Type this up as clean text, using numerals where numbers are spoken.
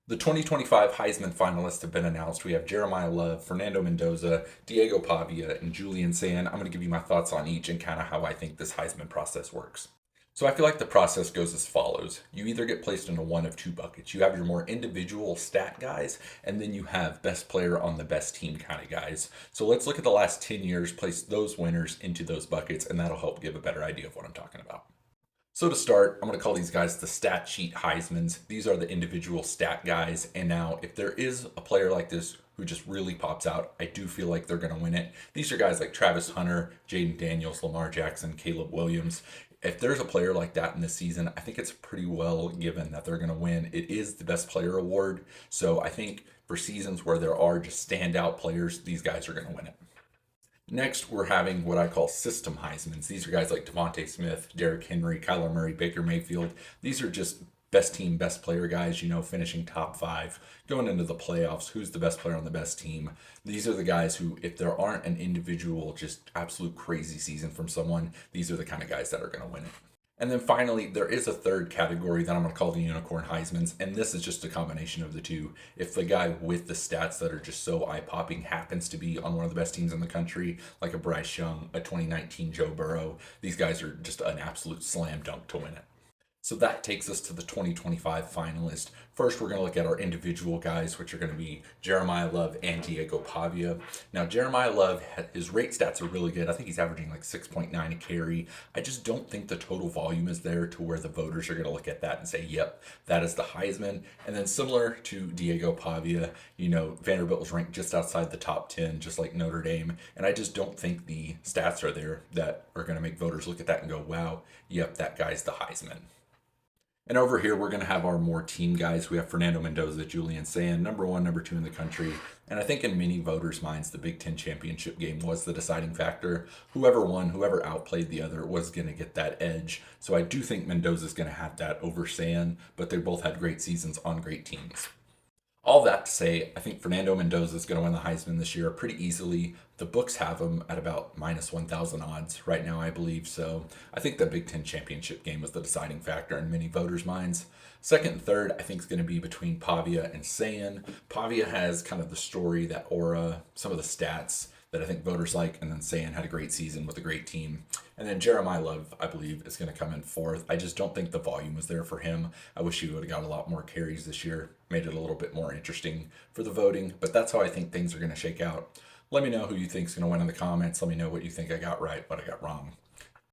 The 2025 Heisman finalists have been announced. We have Jeremiah Love, Fernando Mendoza, Diego Pavia, and Julian Sand. I'm going to give you my thoughts on each and kind of how I think this Heisman process works. So I feel like the process goes as follows. You either get placed into one of two buckets. You have your more individual stat guys, and then you have best player on the best team kind of guys. So let's look at the last 10 years, place those winners into those buckets, and that'll help give a better idea of what I'm talking about. So to start, I'm going to call these guys the stat sheet Heismans. These are the individual stat guys. And now, if there is a player like this who just really pops out, I do feel like they're going to win it. These are guys like Travis Hunter, Jaden Daniels, Lamar Jackson, Caleb Williams. If there's a player like that in this season, I think it's pretty well given that they're going to win. It is the best player award. So I think for seasons where there are just standout players, these guys are going to win it. Next, we're having what I call system Heismans. These are guys like Devontae Smith, Derrick Henry, Kyler Murray, Baker Mayfield. These are just best team, best player guys, finishing top five, going into the playoffs. Who's the best player on the best team? These are the guys who, if there aren't an individual, just absolute crazy season from someone, these are the kind of guys that are going to win it. And then finally, there is a third category that I'm going to call the Unicorn Heismans, and this is just a combination of the two. If the guy with the stats that are just so eye-popping happens to be on one of the best teams in the country, like a Bryce Young, a 2019 Joe Burrow, these guys are just an absolute slam dunk to win it. So that takes us to the 2025 finalists. First, we're going to look at our individual guys, which are going to be Jeremiah Love and Diego Pavia. Now, Jeremiah Love, his rate stats are really good. I think he's averaging like 6.9 a carry. I just don't think the total volume is there to where the voters are going to look at that and say, yep, that is the Heisman. And then similar to Diego Pavia, Vanderbilt was ranked just outside the top 10, just like Notre Dame. And I just don't think the stats are there that are going to make voters look at that and go, wow, yep, that guy's the Heisman. And over here, we're going to have our more team guys. We have Fernando Mendoza, Julian Sand, number one, number two in the country. And I think in many voters' minds, the Big Ten championship game was the deciding factor. Whoever won, whoever outplayed the other was going to get that edge. So I do think Mendoza's going to have that over Sand, but they both had great seasons on great teams. All that to say, I think Fernando Mendoza is going to win the Heisman this year pretty easily. The books have him at about minus 1,000 odds right now, I believe. So I think the Big Ten championship game was the deciding factor in many voters' minds. Second and third, I think is going to be between Pavia and Sand. Pavia has kind of the story, that aura, some of the stats that I think voters like, and then Sand had a great season with a great team. And then Jeremiah Love, I believe, is going to come in fourth. I just don't think the volume was there for him. I wish he would have got a lot more carries this year, made it a little bit more interesting for the voting, but that's how I think things are going to shake out. Let me know who you think is going to win in the comments. Let me know what you think I got right, what I got wrong.